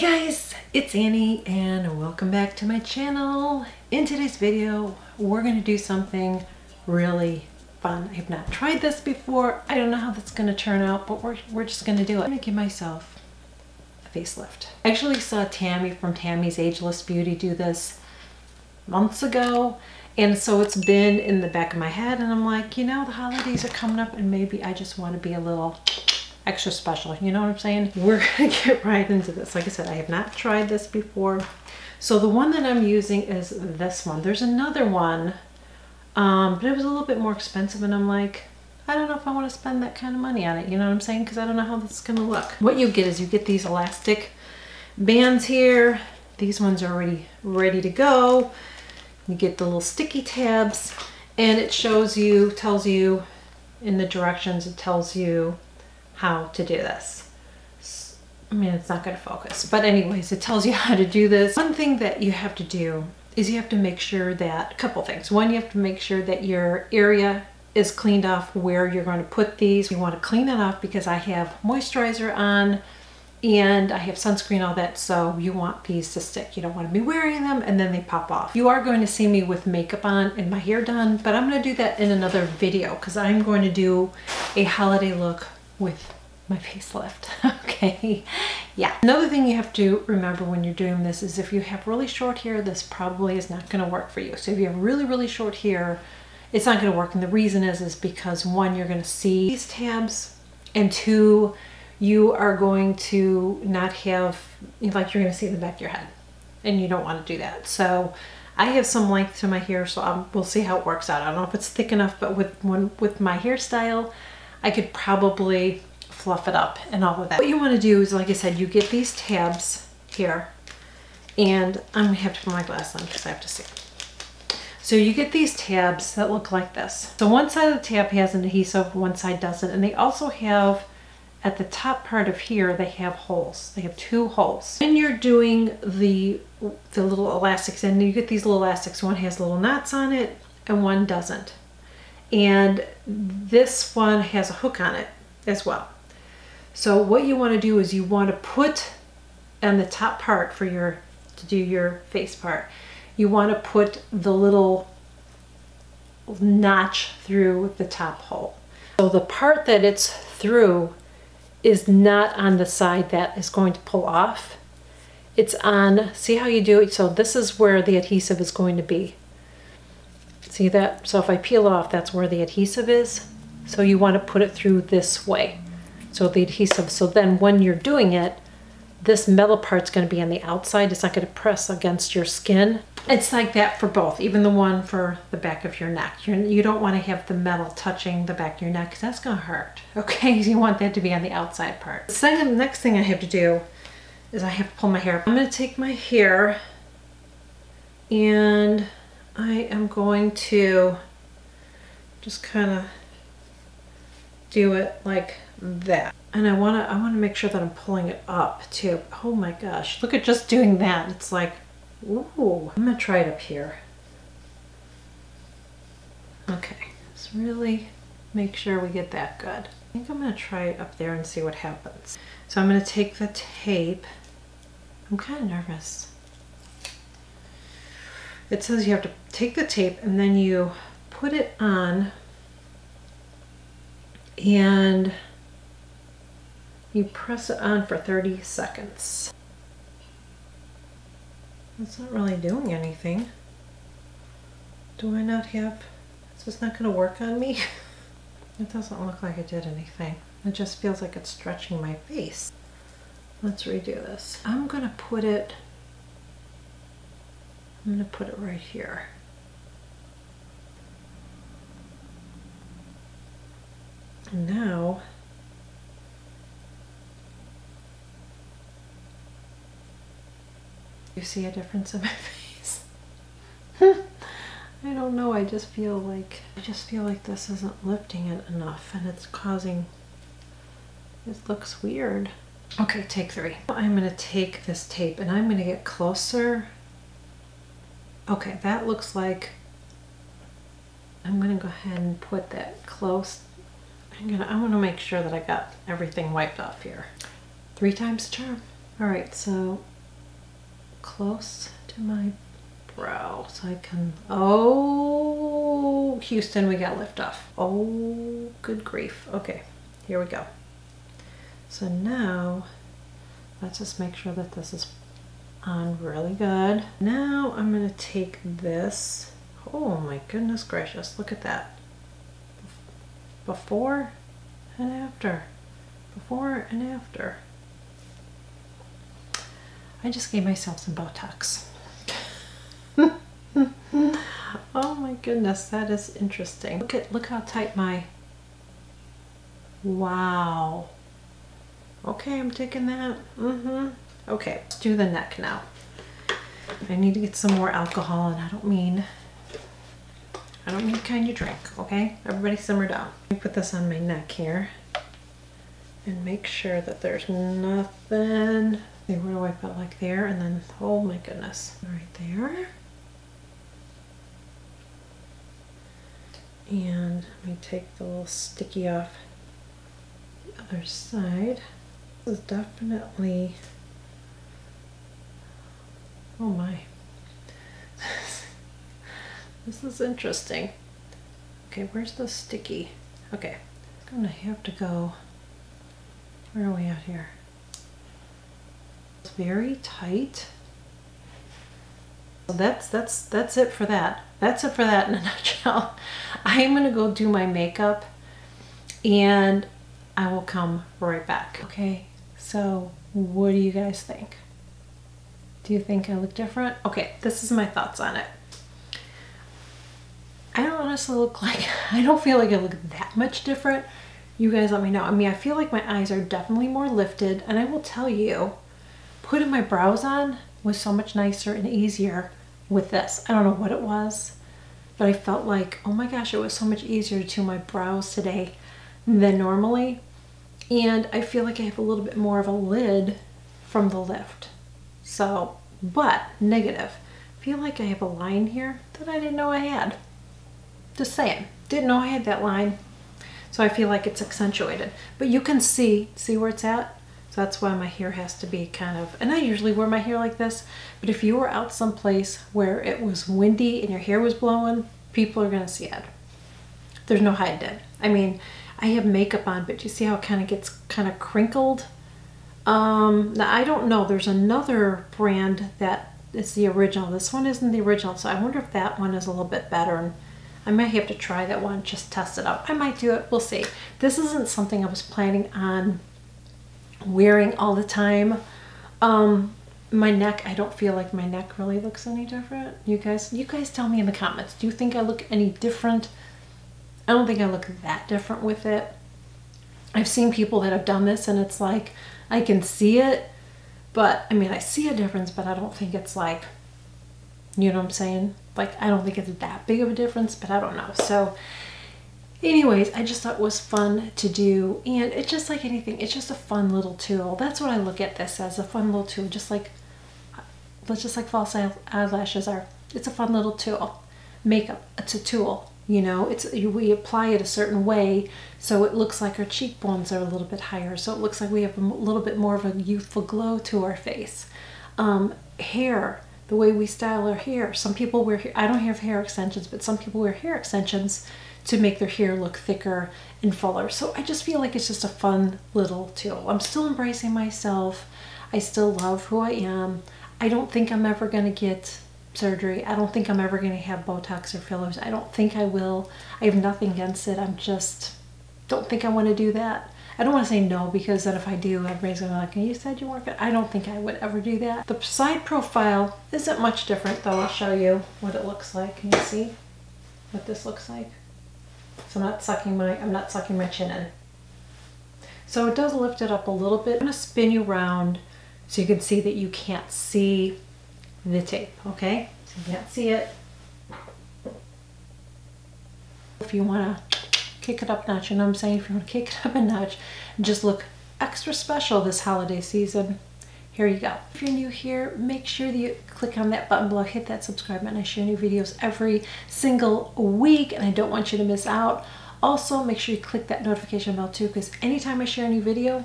guys, it's Annie and welcome back to my channel. In today's video, we're going to do something really fun. I have not tried this before. I don't know how that's going to turn out, but we're just going to do it. I'm going to give myself a facelift. I actually saw Tammy from Tammy's Ageless Beauty do this months ago. And so it's been in the back of my head and I'm like, you know, the holidays are coming up and maybe I just want to be a little extra special. You know what I'm saying? We're gonna get right into this. Like I said, I have not tried this before. So the one that I'm using is this one. There's another one, but it was a little bit more expensive and I'm like, I don't know if I want to spend that kind of money on it. You know what I'm saying? Because I don't know how this is gonna look. What you get is you get these elastic bands here. These ones are already ready to go. You get the little sticky tabs and it shows you, tells you in the directions, it tells you how to do this. I mean, it's not going to focus, but anyways, it tells you how to do this. One thing that you have to do is you have to make sure that, a couple things. One, you have to make sure that your area is cleaned off where you're going to put these. You want to clean that off because I have moisturizer on and I have sunscreen, all that, so you want these to stick. You don't want to be wearing them and then they pop off. You are going to see me with makeup on and my hair done, but I'm going to do that in another video because I'm going to do a holiday look with my facelift. Okay, yeah. Another thing you have to remember when you're doing this is if you have really short hair, this probably is not going to work for you. So if you have really short hair, it's not going to work. And the reason is because one, you're going to see these tabs, and two, you are going to not have, like you're going to see the back of your head and you don't want to do that. So I have some length to my hair, so we'll see how it works out. I don't know if it's thick enough, but with my hairstyle, I could probably fluff it up and all of that. What you want to do is, like I said, you get these tabs here, and I'm going to have to put my glass on because I have to see. So you get these tabs that look like this. So one side of the tab has an adhesive, one side doesn't, and they also have, at the top part of here, they have holes. They have two holes. When you're doing the little elastics, and you get these little elastics, one has little knots on it and one doesn't. And this one has a hook on it as well. So what you want to do is you want to put on the top part for to do your face part, you want to put the little notch through the top hole. So the part that it's through is not on the side that is going to pull off. It's on, see how you do it? So this is where the adhesive is going to be. See that? So if I peel it off, that's where the adhesive is. So you want to put it through this way. So the adhesive, so then when you're doing it, this metal part's going to be on the outside. It's not going to press against your skin. It's like that for both, even the one for the back of your neck. You don't want to have the metal touching the back of your neck because that's going to hurt. Okay, you want that to be on the outside part. The next thing I have to do is I have to pull my hair up. I'm going to take my hair and I am going to just kind of do it like that. And I want to make sure that I'm pulling it up too. Oh my gosh, look at just doing that. It's like, ooh. I'm going to try it up here. Okay, let's really make sure we get that good. I think I'm going to try it up there and see what happens. So I'm going to take the tape. I'm kind of nervous. It says you have to take the tape and then you put it on and you press it on for 30 seconds. It's not really doing anything. Do I not have, is this not going to work on me? It doesn't look like it did anything. It just feels like it's stretching my face. Let's redo this. I'm going to put it right here. And now, you see a difference in my face? I don't know, I just feel like this isn't lifting it enough and it's causing, it looks weird. Okay, take 3. I'm going to take this tape and I'm going to get closer. Okay, that looks like, I'm going to go ahead and put that close. I want to make sure that I got everything wiped off here. 3 times the charm. All right, so close to my brow so I can, oh, Houston, we got lift off. Oh, good grief. Okay, here we go. So now, let's just make sure that this is on really good. Now I'm gonna take this, oh my goodness gracious, look at that. Before and after, before and after. I just gave myself some Botox. Oh my goodness, that is interesting. Look how tight my, wow. Okay, I'm taking that. Okay, let's do the neck now. I need to get some more alcohol, and I don't mean kind you drink, okay? Everybody simmer down. Let me put this on my neck here and make sure that there's nothing. We're gonna wipe out like there, and then, oh my goodness, right there. And let me take the little sticky off the other side. This is definitely, oh my, this is interesting. Okay, where's the sticky? Okay, I'm gonna have to go, where are we at here? It's very tight. So that's it for that. That's it for that in a nutshell. I'm gonna go do my makeup and I will come right back. Okay, so what do you guys think? Do you think I look different? Okay, this is my thoughts on it. I don't honestly look like, I don't feel like I look that much different. You guys let me know. I mean, I feel like my eyes are definitely more lifted, and I will tell you, putting my brows on was so much nicer and easier with this. I don't know what it was, but I felt like, oh my gosh, it was so much easier to do my brows today than normally. And I feel like I have a little bit more of a lid from the lift. So, but negative. I feel like I have a line here that I didn't know I had. Just saying, didn't know I had that line. So I feel like it's accentuated, but you can see where it's at. So that's why my hair has to be kind of, and I usually wear my hair like this, but if you were out someplace where it was windy and your hair was blowing, people are gonna see it. There's no hiding it. I mean, I have makeup on, but you see how it kind of gets kind of crinkled? Now I don't know, there's another brand that is the original. This one isn't the original, so I wonder if that one is a little bit better. And I might have to try that one, just test it out. I might do it, we'll see. This isn't something I was planning on wearing all the time. My neck, I don't feel like my neck really looks any different. You guys tell me in the comments, do you think I look any different? I don't think I look that different with it. I've seen people that have done this and it's like, I can see it, but I mean, I see a difference, but I don't think it's like, you know what I'm saying? Like, I don't think it's that big of a difference, but I don't know. So anyways, I just thought it was fun to do, and it's just like anything, it's just a fun little tool. That's what I look at this as, a fun little tool, just like false eyelashes are. It's a fun little tool. Makeup, it's a tool, you know, we apply it a certain way so it looks like our cheekbones are a little bit higher, so it looks like we have a little bit more of a youthful glow to our face. Hair, the way we style our hair. Some people wear hair, I don't have hair extensions, but some people wear hair extensions to make their hair look thicker and fuller. So I just feel like it's just a fun little tool. I'm still embracing myself. I still love who I am. I don't think I'm ever gonna get surgery. I don't think I'm ever gonna have Botox or fillers. I don't think I will. I have nothing against it. I'm just, don't think I wanna do that. I don't wanna say no, because then if I do, everybody's gonna be like, you said you weren't gonna. I don't think I would ever do that. The side profile isn't much different though. I'll show you what it looks like. Can you see what this looks like? So I'm not sucking my chin in. So it does lift it up a little bit. I'm gonna spin you around so you can see that you can't see the tape, okay? So you can't see it. If you wanna kick it up a notch, you know what I'm saying? If you wanna kick it up a notch and just look extra special this holiday season, here you go. If you're new here, make sure that you click on that button below, hit that subscribe button. I share new videos every single week and I don't want you to miss out. Also, make sure you click that notification bell too, because anytime I share a new video,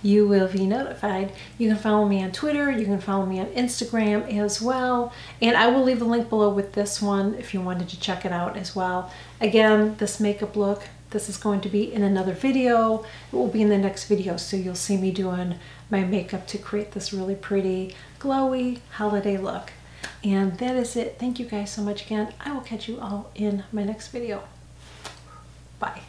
you will be notified. You can follow me on Twitter, you can follow me on Instagram as well, and I will leave a link below with this one if you wanted to check it out as well. Again, this makeup look, this is going to be in another video. It will be in the next video, so you'll see me doing my makeup to create this really pretty, glowy holiday look. And that is it. Thank you guys so much again. I will catch you all in my next video. Bye.